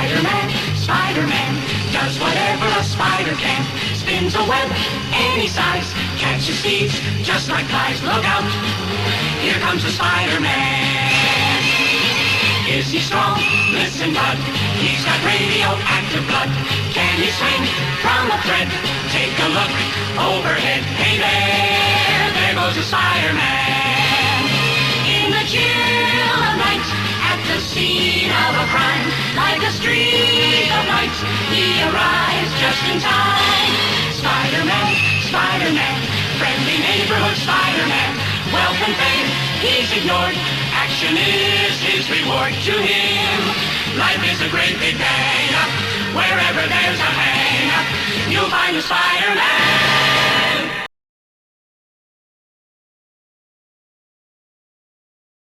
Spider-Man, Spider-Man, does whatever a spider can. Spins a web any size, catches thieves just like flies. Look out, here comes the Spider-Man. Is he strong? Listen, bud, he's got radioactive blood. Can he swing from a thread? Take a look overhead. Hey there goes the Spider-Man. In the chill of night, at the scene of a crime, like a streak of light, he arrives just in time. Spider-Man, Spider-Man, friendly neighborhood Spider-Man. Wealth and fame, he's ignored. Action is his reward. To him, life is a great big hang-up. Wherever there's a hang-up, you'll find the Spider-Man.